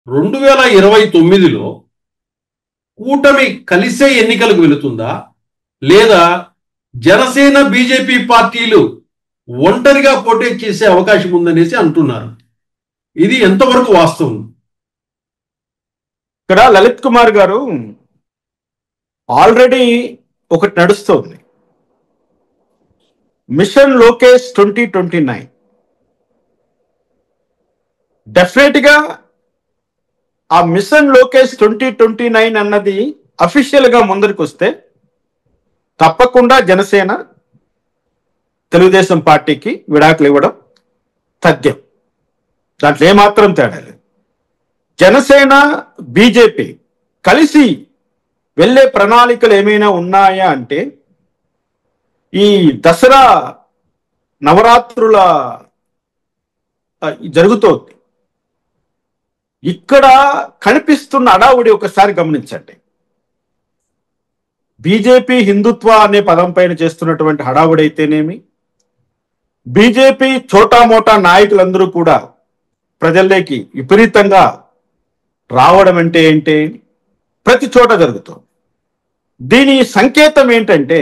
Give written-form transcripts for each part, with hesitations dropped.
2029లో కూటమి కలిసే ఎన్నికలకు వెళుతుందా, లేదా జనసేన బీజేపీ పార్టీలు ఒంటరిగా పోటీ చేసే అవకాశం ఉందనేసి అంటున్నారు? ఇది ఎంతవరకు వాస్తవం? ఇక్కడ లలిత్ కుమార్ గారు ఆల్రెడీ ఒకటి నడుస్తోంది, మిషన్ లోకేష్ 2029. డెఫినెట్ గా ఆ మిషన్ లోకేష్ 2029 అన్నది అఫీషియల్ గా ముందరికి వస్తే తప్పకుండా జనసేన తెలుగుదేశం పార్టీకి విడాకులు ఇవ్వడం తథ్యం. దాంట్లో ఏమాత్రం తేడా లేదు. జనసేన బీజేపీ కలిసి వెళ్ళే ప్రణాళికలు ఏమైనా ఉన్నాయా అంటే ఈ దసరా నవరాత్రుల జరుగుతోంది. ఇక్కడ కనిపిస్తున్న అడావుడి ఒకసారి గమనించండి. బీజేపీ హిందుత్వ అనే పదం పైన చేస్తున్నటువంటి హడావుడి అయితేనేమి, బీజేపీ చోటామోటా నాయకులందరూ కూడా ప్రజల్లోకి విపరీతంగా రావడం అంటే ఏంటి ప్రతి చోట జరుగుతుంది. దీని సంకేతం ఏంటంటే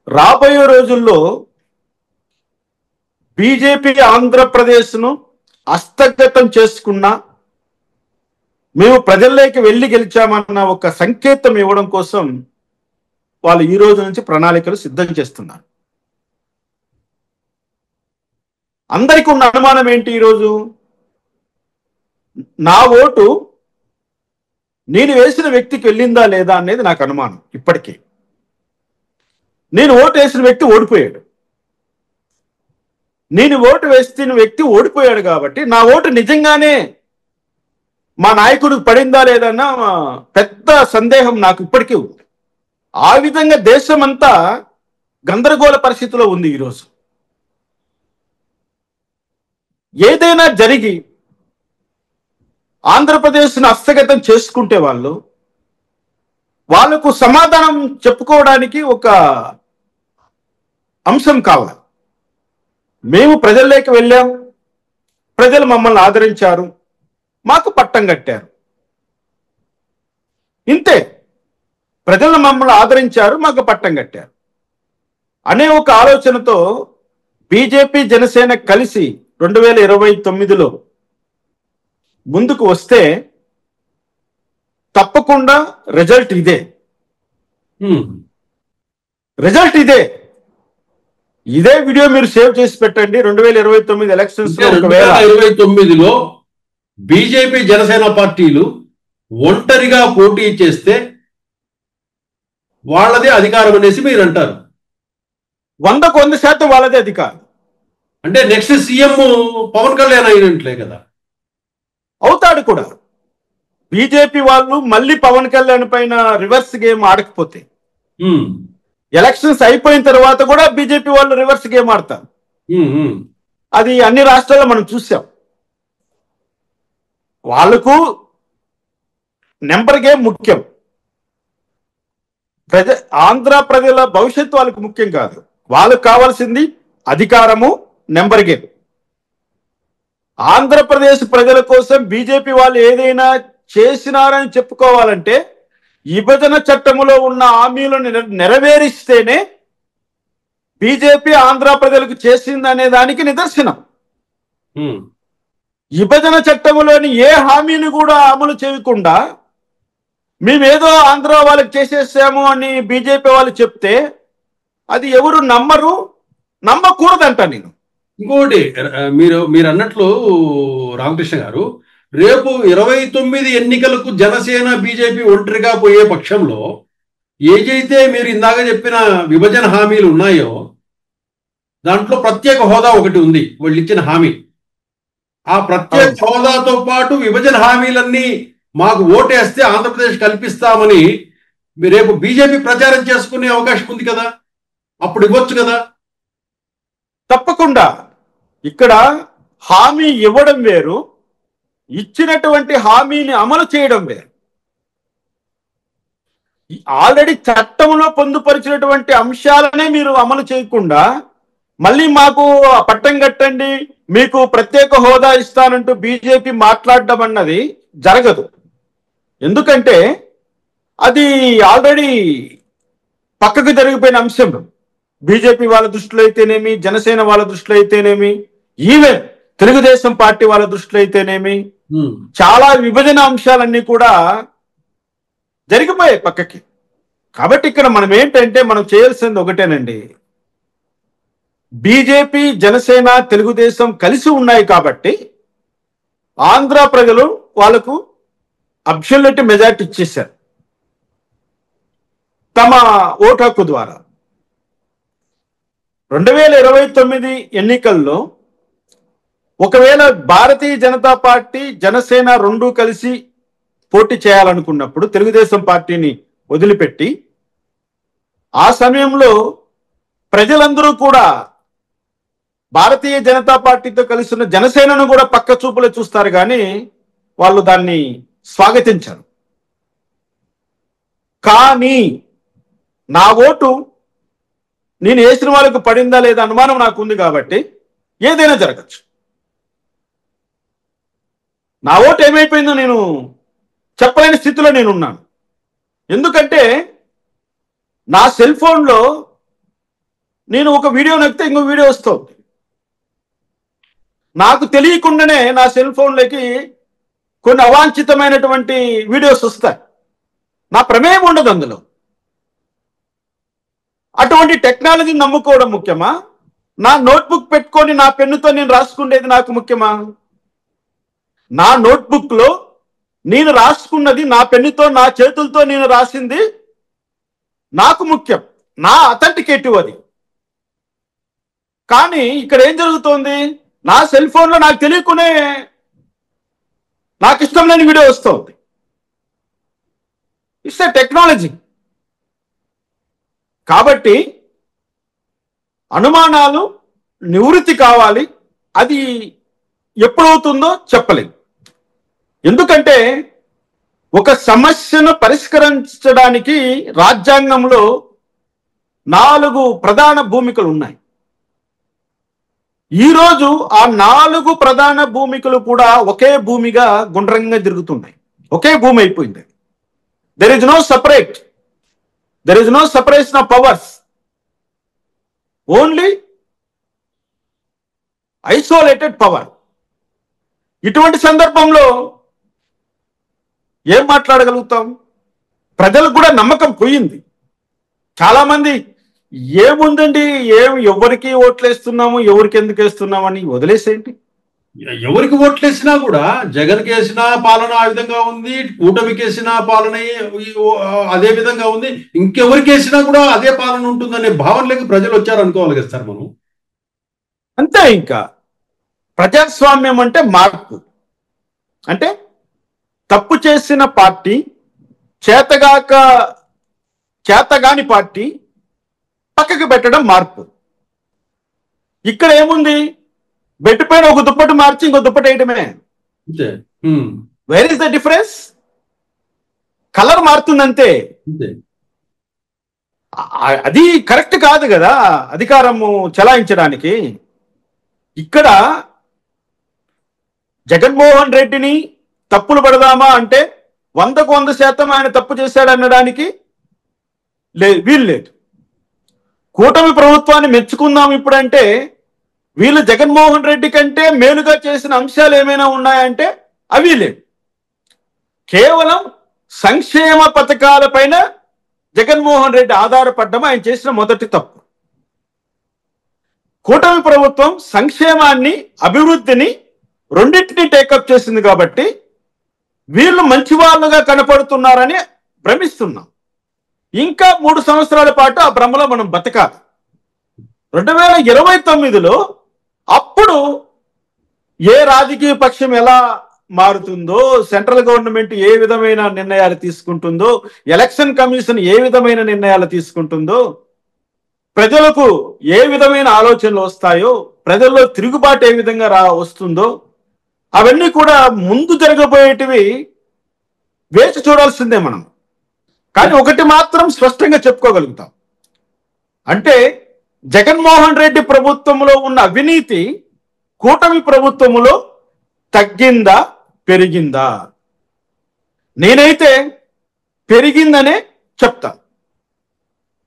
రాబోయే రోజుల్లో బీజేపీ ఆంధ్రప్రదేశ్ను హస్తగతం చేసుకున్నా మేము ప్రజల్లోకి వెళ్ళి గెలిచామన్న ఒక సంకేతం ఇవ్వడం కోసం వాళ్ళు ఈ రోజు నుంచి ప్రణాళికలు సిద్ధం చేస్తున్నారు. అందరికీ ఉన్న అనుమానం ఏంటి? ఈరోజు నా ఓటు నేను వేసిన వ్యక్తికి వెళ్ళిందా లేదా అనేది నాకు అనుమానం. ఇప్పటికీ నేను ఓటు వేసిన వ్యక్తి ఓడిపోయాడు. నేను ఓటు వేసిన వ్యక్తి ఓడిపోయాడు కాబట్టి నా ఓటు నిజంగానే మా నాయకుడికి పడిందా లేదన్న పెద్ద సందేహం నాకు ఇప్పటికీ ఉంది. ఆ విధంగా దేశం అంతా గందరగోళ పరిస్థితిలో ఉంది ఈరోజు. ఏదైనా జరిగి ఆంధ్రప్రదేశ్ను హస్తగతం చేసుకుంటే వాళ్ళకు సమాధానం చెప్పుకోవడానికి ఒక అంశం కావాలి. మేము ప్రజల్లోకి వెళ్ళాం, ప్రజలు మమ్మల్ని ఆదరించారు, మాకు పట్టం కట్టారు, ఇంతే. ప్రజలు మమ్మల్ని ఆదరించారు, మాకు పట్టం కట్టారు అనే ఒక ఆలోచనతో బీజేపీ జనసేన కలిసి 2029లో ముందుకు వస్తే తప్పకుండా రిజల్ట్ ఇదే. రిజల్ట్ ఇదే. ఇదే వీడియో మీరు సేవ్ చేసి పెట్టండి. 2029 ఎలక్షన్స్ 2029లో బీజేపీ జనసేన పార్టీలు ఒంటరిగా పోటీ చేస్తే వాళ్ళదే అధికారం అనేసి మీరు అంటారు. 100% వాళ్ళదే అధికారం. అంటే నెక్స్ట్ సీఎం పవన్ కళ్యాణ్ అయినట్లే కదా? అవుతాడు కూడా. బీజేపీ వాళ్ళు మళ్ళీ పవన్ కళ్యాణ్ పైన రివర్స్ గేమ్ ఆడకపోతే ఎలక్షన్స్ అయిపోయిన తర్వాత కూడా బీజేపీ వాళ్ళు రివర్స్ గేమ్ ఆడతారు. అది అన్ని రాష్ట్రాల్లో మనం చూసాం. వాళ్ళకు నెంబర్ గేమ్ ముఖ్యం. ఆంధ్ర ప్రజల భవిష్యత్తు వాళ్ళకు ముఖ్యం కాదు. వాళ్ళకు కావాల్సింది అధికారము, నెంబర్ గేమ్. ఆంధ్రప్రదేశ్ ప్రజల కోసం బీజేపీ వాళ్ళు ఏదైనా చేసినారని చెప్పుకోవాలంటే విభజన చట్టములో ఉన్న హామీలను నెరవేరిస్తేనే బీజేపీ ఆంధ్ర ప్రజలకు చేసిందనే దానికి నిదర్శనం. విభజన చట్టములోని ఏ హామీని కూడా అమలు చేయకుండా మేమేదో ఆంధ్ర వాళ్ళకి చేసేసాము అని బీజేపీ వాళ్ళు చెప్తే అది ఎవరు నమ్మరు, నమ్మకూడదంట. నేను ఇంకోటి మీరు అన్నట్లు రామకృష్ణ గారు, రేపు 29 ఎన్నికలకు జనసేన బీజేపీ ఒంటరిగా పోయే పక్షంలో ఏదైతే మీరు ఇందాక చెప్పిన విభజన హామీలు ఉన్నాయో దాంట్లో ప్రత్యేక హోదా ఒకటి ఉంది, వాళ్ళు ఇచ్చిన హామీ. ఆ ప్రత్యేక హోదాతో పాటు విభజన హామీలన్నీ మాకు ఓటేస్తే ఆంధ్రప్రదేశ్ కల్పిస్తామని రేపు బీజేపీ ప్రచారం చేసుకునే అవకాశం ఉంది కదా, అప్పుడు ఇవ్వచ్చు కదా? తప్పకుండా. ఇక్కడ హామీ ఇవ్వడం వేరు, ఇచ్చినటువంటి హామీని అమలు చేయడం వేరు. ఆల్రెడీ చట్టంలో పొందుపరిచినటువంటి అంశాలనే మీరు అమలు చేయకుండా మళ్ళీ మాకు పట్టం కట్టండి, మీకు ప్రత్యేక హోదా ఇస్తానంటూ బీజేపీ మాట్లాడడం అన్నది జరగదు. ఎందుకంటే అది ఆల్రెడీ పక్కకు జరిగిపోయిన అంశం. బీజేపీ వాళ్ళ దృష్టిలో అయితేనేమి, జనసేన వాళ్ళ దృష్టిలో అయితేనేమి, ఈవెన్ తెలుగుదేశం పార్టీ వాళ్ళ దృష్టిలో అయితేనేమి, చాలా విభజన అంశాలన్నీ కూడా జరిగిపోయాయి పక్కకి. కాబట్టి ఇక్కడ మనం ఏంటంటే మనం చేయాల్సింది ఒకటేనండి, బీజేపీ, జనసేన, తెలుగుదేశం కలిసి ఉన్నాయి కాబట్టి ఆంధ్ర ప్రజలు వాళ్లకు అబ్సల్యూట్ మెజారిటీ ఇచ్చేశారు తమ ఓటు హక్కు ద్వారా. 2029 ఎన్నికల్లో ఒకవేళ భారతీయ జనతా పార్టీ, జనసేన రెండూ కలిసి పోటీ చేయాలనుకున్నప్పుడు తెలుగుదేశం పార్టీని వదిలిపెట్టి, ఆ సమయంలో ప్రజలందరూ కూడా భారతీయ జనతా పార్టీతో కలిసి ఉన్న జనసేనను కూడా పక్క చూపులో చూస్తారు, కానీ వాళ్ళు దాన్ని స్వాగతించారు. కానీ నా ఓటు నేను వేసిన వాళ్ళకు పడిందా లేదా అనుమానం నాకు ఉంది కాబట్టి ఏదైనా జరగచ్చు. నా ఓటు ఏమైపోయిందో నేను చెప్పలేని స్థితిలో నేనున్నాను. ఎందుకంటే నా సెల్ ఫోన్లో నేను ఒక వీడియో నొక్కితే ఇంకో వీడియో వస్తుంది. నాకు తెలియకుండానే నా సెల్ ఫోన్లోకి కొన్ని అవాంఛితమైనటువంటి వీడియోస్ వస్తాయి. నా ప్రమేయం ఉండదు అందులో. అటువంటి టెక్నాలజీని నమ్ముకోవడం ముఖ్యమా, నా నోట్బుక్ పెట్టుకొని నా పెన్నుతో నేను రాసుకునేది నాకు ముఖ్యమా? నా నోట్బుక్ లో నేను రాసుకున్నది నా పెన్నుతో, నా చేతులతో నేను రాసింది నాకు ముఖ్యం, నా అథెంటికేటివ్ అది. కానీ ఇక్కడ ఏం జరుగుతోంది, నా సెల్ ఫోన్లో నాకు తెలియకునే నాకు ఇష్టం లేని వీడియో వస్తుంది. It's a technology. కాబట్టి అనుమానాలు నివృత్తి కావాలి. అది ఎప్పుడవుతుందో చెప్పలేం. ఎందుకంటే ఒక సమస్యను పరిష్కరించడానికి రాజ్యాంగంలో 4 ప్రధాన భూమికలు ఉన్నాయి. ఈరోజు ఆ 4 ప్రధాన భూమికలు కూడా ఒకే భూమిగా గుండ్రంగా తిరుగుతున్నాయి. ఒకే భూమి అయిపోయింది. There is no separate, there is no separation of powers, only isolated power. ఇటువంటి సందర్భంలో ఏం మాట్లాడగలుగుతాం? ప్రజలకు కూడా నమ్మకం పోయింది. చాలా మంది ఏముందండి, ఎవరికి ఓట్లేస్తున్నాము, ఎవరికి ఎందుకు వేస్తున్నామని వదిలేసేంటి. ఎవరికి ఓట్లేసినా కూడా జగన్కి వేసిన పాలన ఆ విధంగా ఉంది, కూటమికి వేసిన పాలన అదే విధంగా ఉంది, ఇంకెవరికి వేసినా కూడా అదే పాలన ఉంటుందనే భావనలోకి ప్రజలు వచ్చారు అనుకోవాలి కదా సార్ మనం. అంతే. ఇంకా ప్రజాస్వామ్యం అంటే మార్పు. అంటే తప్పు చేసిన పార్టీ, చేతగాని పార్టీ పక్కకి పెట్టడం మార్పు. ఇక్కడ ఏముంది, బెడ్ పైన ఒక దుప్పటి మార్చి ఇంకో దుప్పటి వేయడమే. Where is the difference? Colour మారుతుందంతే. అది కరెక్ట్ కాదు కదా అధికారము చలాయించడానికి. ఇక్కడ జగన్మోహన్ రెడ్డిని తప్పులు పడదామా అంటే 100కు 100% ఆయన తప్పు చేశాడు అనడానికి వీలు లేదు. కూటమి ప్రభుత్వాన్ని మెచ్చుకుందాం ఇప్పుడంటే వీళ్ళు జగన్మోహన్ రెడ్డి కంటే మేలుగా చేసిన అంశాలు ఏమైనా ఉన్నాయంటే అవి లేవు. కేవలం సంక్షేమ పథకాలపైన జగన్మోహన్ రెడ్డి ఆధారపడడం ఆయన చేసిన మొదటి తప్పు. కూటమి ప్రభుత్వం సంక్షేమాన్ని, అభివృద్ధిని రెండింటినీ టేకప్ చేసింది కాబట్టి వీళ్ళు మంచి వాళ్ళుగా కనపడుతున్నారని భ్రమిస్తున్నాం. ఇంకా 3 సంవత్సరాల పాటు ఆ భ్రమలో మనం బతకాలి. 2029లో అప్పుడు ఏ రాజకీయ పక్షం ఎలా మారుతుందో, సెంట్రల్ గవర్నమెంట్ ఏ విధమైన నిర్ణయాలు తీసుకుంటుందో, ఎలక్షన్ కమిషన్ ఏ విధమైన నిర్ణయాలు తీసుకుంటుందో, ప్రజలకు ఏ విధమైన ఆలోచనలు వస్తాయో, ప్రజల్లో తిరుగుబాటు ఏ విధంగా వస్తుందో, అవన్నీ కూడా ముందు జరగబోయేటివి వేచి చూడాల్సిందే మనం. కానీ ఒకటి మాత్రం స్పష్టంగా చెప్పుకోగలుగుతాం, అంటే జగన్మోహన్ రెడ్డి ప్రభుత్వంలో ఉన్న అవినీతి కూటమి ప్రభుత్వములో తగ్గిందా పెరిగిందా? నేనైతే పెరిగిందనే చెప్తాను.